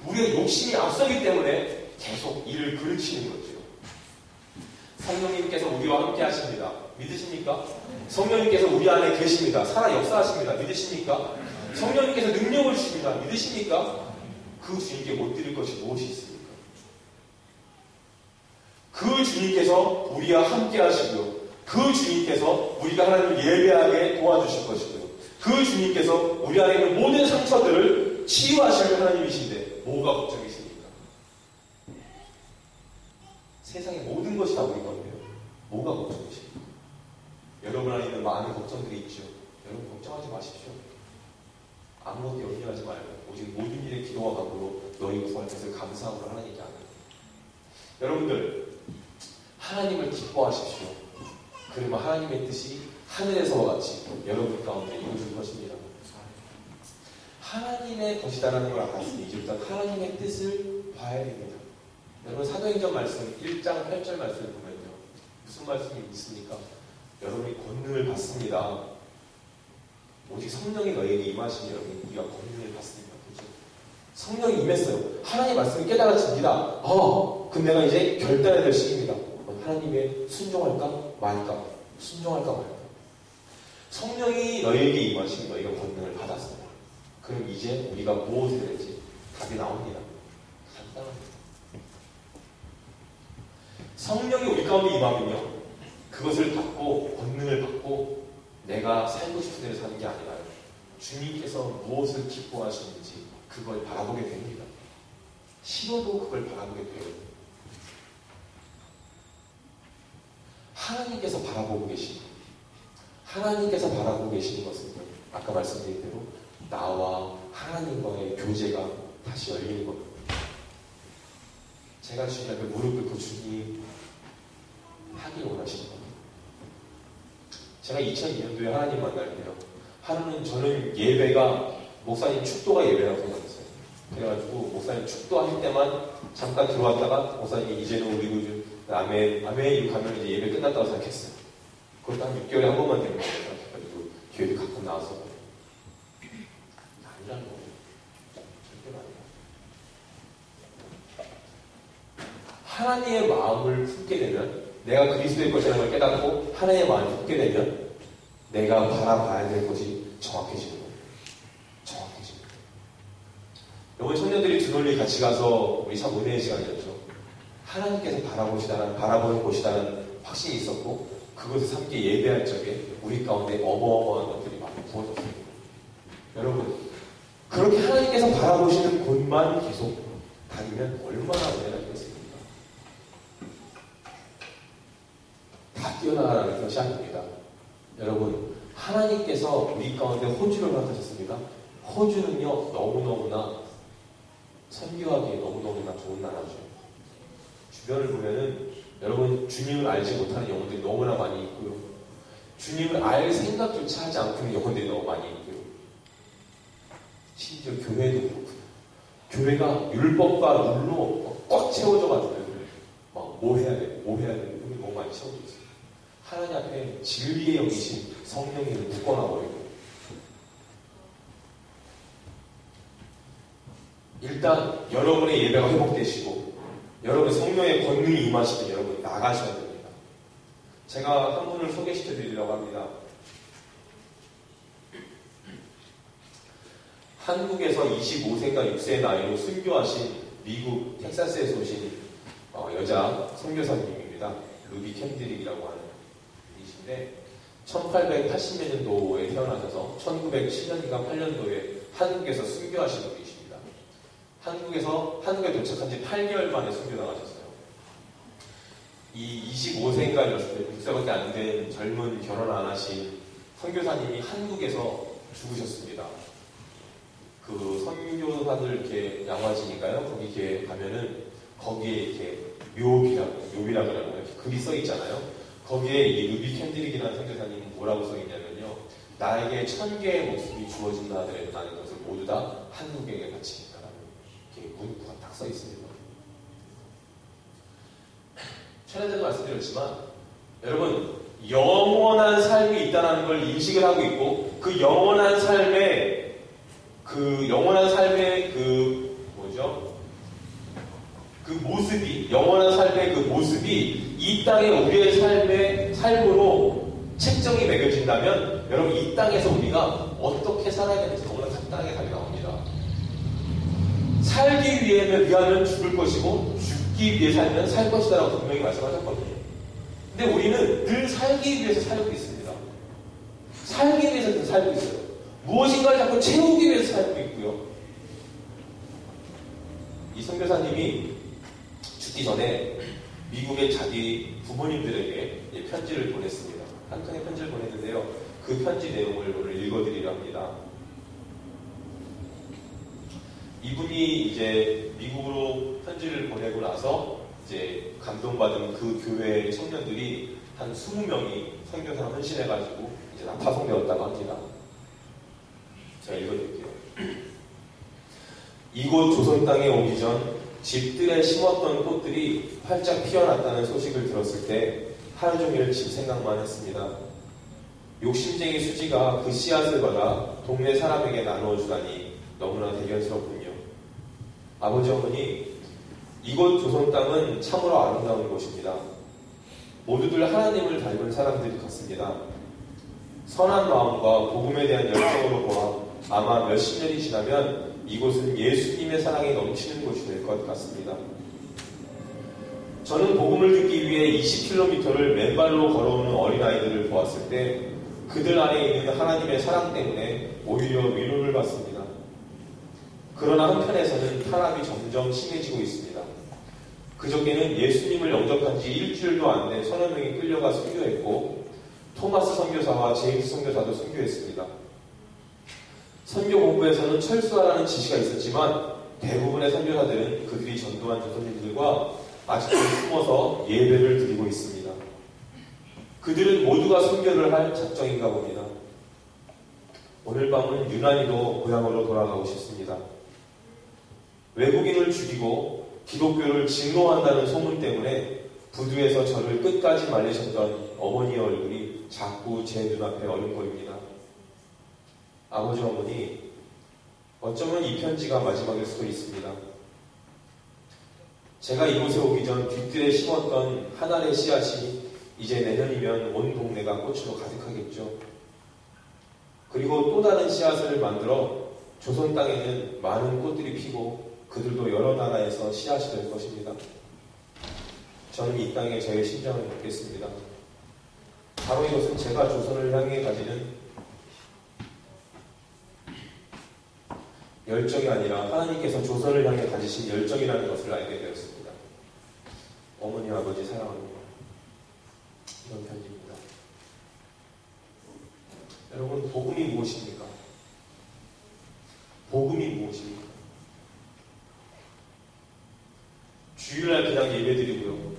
S1: 우리의 욕심이 앞서기 때문에 계속 일을 그르치는 거죠. 성령님께서 우리와 함께 하십니다. 믿으십니까? 성령님께서 우리 안에 계십니다. 살아 역사하십니다. 믿으십니까? 성령님께서 능력을 주십니다. 믿으십니까? 그 주님께 못 드릴 것이 무엇이 있습니까? 그 주님께서 우리와 함께 하시고요. 그 주님께서 우리가 하나님을 예배하게 도와주실 것이고요. 그 주님께서 우리 안에 있는 모든 상처들을 치유하실 하나님이신데 뭐가 걱정이십니까? 세상의 모든 것이 다 우리 건데요. 뭐가 걱정이십니까? 여러분 안에 있는 여러분 많은 걱정들이 있죠. 여러분 걱정하지 마십시오. 아무것도 염려하지 말고 오직 모든 일에 기도와 간구로 너희 구할 것을 감사함으로 하나님께 아뢰라. 여러분들 하나님을 기뻐하십시오. 그러면 하나님의 뜻이 하늘에서와 같이 여러분 가운데 이루어질 것입니다. 하나님의 것이다라는 걸 알았으니 이제부터 하나님의 뜻을 봐야 됩니다. 여러분 사도행전 말씀 1장 8절 말씀을 보면요. 무슨 말씀이 있습니까? 여러분이 권능을 받습니다. 오직 성령이 너에게 임하시니 여러분 우리가 권능을 받습니다. 그렇죠? 성령이 임했어요. 하나님의 말씀을 깨달아집니다. 그럼 내가 이제 결단해야 될 시기입니다. 하나님의 순종할까 말까? 순종할까 말까? 성령이 너에게 임하시니 너희가 권능을 받았습니다. 그럼 이제 우리가 무엇을 해야 될지 답이 나옵니다. 간단합니다. 성령이 우리 가운데 임하면요. 그것을 받고 권능을 받고 내가 살고 싶은 대로 사는 게 아니라요. 주님께서 무엇을 기뻐하시는지 그걸 바라보게 됩니다. 싫어도 그걸 바라보게 돼요. 하나님께서 바라보고 계시는 것은 아까 말씀드린 대로 나와 하나님과의 교제가 다시 열리는 겁니다. 제가 주님 앞에 무릎 꿇고 주님 하길 원하시는 겁니다. 제가 2002년도에 하나님 만날 때요. 하루는 저는 예배가 목사님 축도가 예배라고 생각했어요. 그래가지고 목사님 축도하실 때만 잠깐 들어왔다가 목사님이 이제는 우리 요즘 아멘 가면 이제 예배 끝났다고 생각했어요. 그것도 한 6개월에 한 번만 되는 거예요. 그래가지고 교회도 가끔 나와서 아니라는 거예요. 절대로 아니야. 하나님의 마음을 품게 되면 내가 그리스도의 것이라는 걸 깨닫고 하나님의 마음을 품게 되면 내가 바라봐야 될 것이 정확해지는 거예요. 정확해지는 거예요. 이번 청년들이 두 논리 같이 가서 우리 참 은혜의 시간이었죠. 하나님께서 바라보는 곳이라는 확신이 있었고 그것을 함께 예배할 적에 우리 가운데 어마어마한 것들이 많이 부어졌습니다. 여러분 그렇게 하나님께서 바라보시는 곳만 계속 다니면 얼마나 은혜가 되겠습니까? 다 뛰어나가는 것이 아닙니다. 여러분 하나님께서 우리 가운데 호주를 맡으셨습니다. 호주는요 너무너무나 선교하기에 너무너무나 좋은 나라죠. 주변을 보면은 여러분 주님을 알지 못하는 영혼들이 너무나 많이 있고요. 주님을 알 생각조차 하지 않고 있는 영혼들이 너무 많이 있고요. 심지어 교회도 그렇고요. 교회가 율법과 룰로 꽉 채워져가지고 뭐 해야 돼 이런 게 너무 많이 채워져 있어요. 하나님 앞에 진리의 영이신 성령이 묶어놔버리고 일단 여러분의 예배가 회복되시고 여러분 성령의 권능이 임하시면 여러분 나가셔야 됩니다. 제가 한 분을 소개시켜 드리려고 합니다. 한국에서 25세인가 6세의 나이로 순교하신 미국 텍사스에서 오신 여자 선교사님입니다. 루비 캔드릭이라고 하는 분이신데 1880몇 년도에 태어나셔서 1907년인가 8년도에 한국에서 순교하신 분이십니다. 한국에 도착한 지 8개월 만에 순교 나가셨어요. 이 25세인가 6세밖에 안 된 젊은 결혼 안 하신 선교사님이 한국에서 죽으셨습니다. 그 선교사들 이렇게 양화지니까요. 거기 이렇게 가면은 거기에 이렇게 묘비라 그러나요? 이렇게 글이 써 있잖아요. 거기에 이 루비 캔드릭이라는 선교사님이 뭐라고 써 있냐면요. 나에게 1000개의 목숨이 주어진다 하더라도 나는 그것을 모두 다 한국에게 바치겠다라는 이렇게 문구가 딱 써 있습니다. 최근에도 말씀드렸지만 여러분 영원한 삶이 있다는 걸 인식을 하고 있고 그 영원한 삶의 영원한 삶의 그 모습이 이 땅의 우리의 삶의 삶으로 책정이 매겨진다면 여러분 이 땅에서 우리가 어떻게 살아야 되는지 너무나 간단하게 답이 나옵니다. 살기 위하면 죽을 것이고 죽기 위해 살면 살 것이다라고 분명히 말씀하셨거든요. 근데 우리는 늘 살기 위해서 살고 있습니다. 살기 위해서 늘 살고 있어요. 무엇인가를 자꾸 채우기 위해서 살고 있고요. 이 선교사님이 죽기 전에 미국의 자기 부모님들에게 편지를 보냈습니다. 한 칸의 편지를 보냈는데요. 그 편지 내용을 오늘 읽어드리려 합니다. 이분이 이제 미국으로 편지를 보내고 나서 이제 감동받은 그 교회 청년들이 한 20명이 선교사로 헌신해가지고 이제 파송되었다고 합니다. 제가 읽어드릴게요. 이곳 조선 땅에 오기 전 집들에 심었던 꽃들이 활짝 피어났다는 소식을 들었을 때 하루 종일 집 생각만 했습니다. 욕심쟁이 수지가 그 씨앗을 받아 동네 사람에게 나누어 주다니 너무나 대견스럽군요. 아버지 어머니, 이곳 조선 땅은 참으로 아름다운 곳입니다. 모두들 하나님을 닮은 사람들 같습니다. 선한 마음과 복음에 대한 열정으로 보아 아마 몇십 년이 지나면 이곳은 예수님의 사랑이 넘치는 곳이 될 것 같습니다. 저는 복음을 듣기 위해 20km를 맨발로 걸어오는 어린아이들을 보았을 때 그들 안에 있는 하나님의 사랑 때문에 오히려 위로를 받습니다. 그러나 한편에서는 탄압이 점점 심해지고 있습니다. 그저께는 예수님을 영접한 지 일주일도 안 된 서너 명이 끌려가 순교했고 토마스 선교사와 제임스 선교사도 순교했습니다. 선교 본부에서는 철수하라는 지시가 있었지만 대부분의 선교사들은 그들이 전도한 조선인들과 아직도 숨어서 예배를 드리고 있습니다. 그들은 모두가 순교를 할 작정인가 봅니다. 오늘 밤은 유난히도 고향으로 돌아가고 싶습니다. 외국인을 죽이고 기독교를 증오한다는 소문 때문에 부두에서 저를 끝까지 말리셨던 어머니의 얼굴이 자꾸 제 눈앞에 어른거립니다. 아버지 어머니, 어쩌면 이 편지가 마지막일 수도 있습니다. 제가 이곳에 오기 전 뒷뜰에 심었던 한 알의 씨앗이 이제 내년이면 온 동네가 꽃으로 가득하겠죠. 그리고 또 다른 씨앗을 만들어 조선 땅에는 많은 꽃들이 피고 그들도 여러 나라에서 씨앗이 될 것입니다. 저는 이 땅에 저의 심장을 놓겠습니다. 바로 이것은 제가 조선을 향해 가지는 열정이 아니라 하나님께서 조선을 향해 가지신 열정이라는 것을 알게 되었습니다. 어머니, 아버지 사랑합니다. 이런 편지입니다. 여러분, 복음이 무엇입니까? 복음이 무엇입니까? 주일날 그냥 예배드리고요.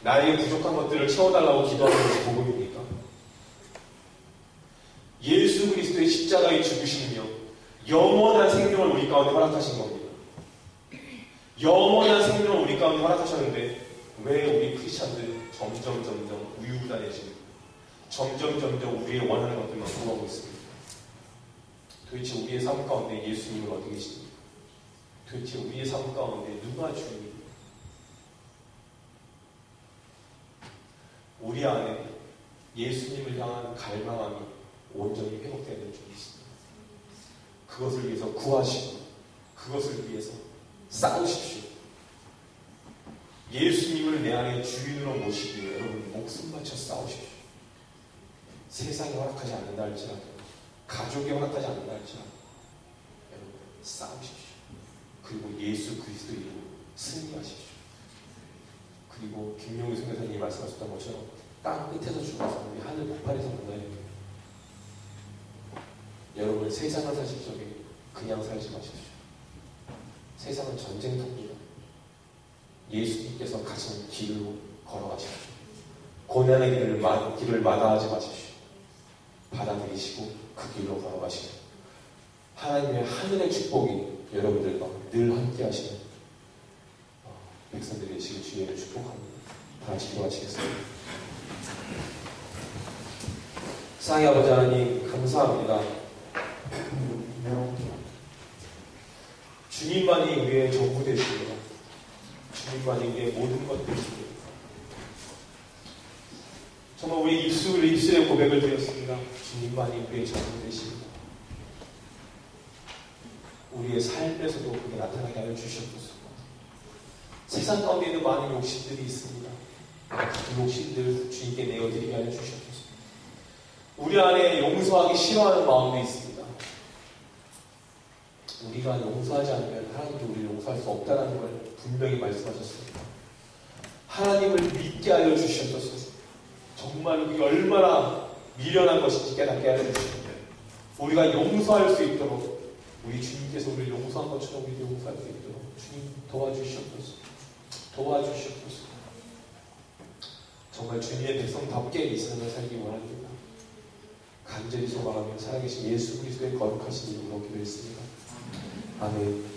S1: 나의 부족한 것들을 채워달라고 기도하는 것이 복음입니까? 예수 그리스도의 십자가에 죽으시며 영원한 생명을 우리 가운데 허락하신 겁니다. 영원한 생명을 우리 가운데 허락하셨는데 왜 우리 크리스찬들 점점 우유부단해지고 점점 우리의 원하는 것들만 구하고 있습니까? 도대체 우리의 삶 가운데 예수님은 어디 계십니까? 도대체 우리의 삶 가운데 누가 주님입니까? 우리 안에 예수님을 향한 갈망함이 온전히 회복되는 줄이 있습니다. 그것을 위해서 구하시고 그것을 위해서 싸우십시오. 예수님을 내 안에 주인으로 모시기 위해 여러분 목숨 바쳐 싸우십시오. 세상이 허락하지 않는다 할지라도 가족이 허락하지 않는다 할지라도 여러분 싸우십시오. 그리고 예수 그리스도 이름으로 승리하십시오. 그리고 김용희 선교사님이 말씀하셨던 것처럼 땅 끝에서 죽어서 우리 하늘 복판에서 만나야 돼요. 여러분 세상을 사실 적에 그냥 살지 마십시오. 세상은 전쟁터입니다. 예수님께서 가신 길로 걸어가십시오. 고난의 길을 마다하지 마십시오. 받아들이시고 그 길로 걸어가시고 하나님의 하늘의 축복이 여러분들과 늘 함께 하시는 백성들이 되시길 주의를 축복합니다. 다 같이 기도하시겠습니다. 사랑의 아버지 하나님 감사합니다. 주님만이 우리의 전부 되십니다. 주님만이 우리의 모든 것 되십니다. 정말 우리 입술에 고백을 드렸습니다. 주님만이 우리의 전부 되십니다. 우리의 삶에서도 그게 나타나게 하여 주시옵소서. 세상 가운데에도 많은 욕심들이 있습니다. 그 욕심들 주님께 내어드리게 하여 주시옵소서. 우리 안에 용서하기 싫어하는 마음도 있습니다. 우리가 용서하지 않으면 하나님도 우리를 용서할 수 없다는 걸 분명히 말씀하셨습니다. 하나님을 믿게 하여 주시옵소서. 정말 그게 얼마나 미련한 것인지 깨닫게 하여 주시는데 우리가 용서할 수 있도록 우리 주님께서 우리를 용서한 것처럼 우리도 용서할 수 있도록 주님 도와주시옵소서. 도와주시옵소서. 정말 주님의 백성답게 이 삶을 살기 원합니다. 간절히 소망하며 살아계신 예수 그리스도의 거룩하신 이름으로 기도했습니다. 아멘.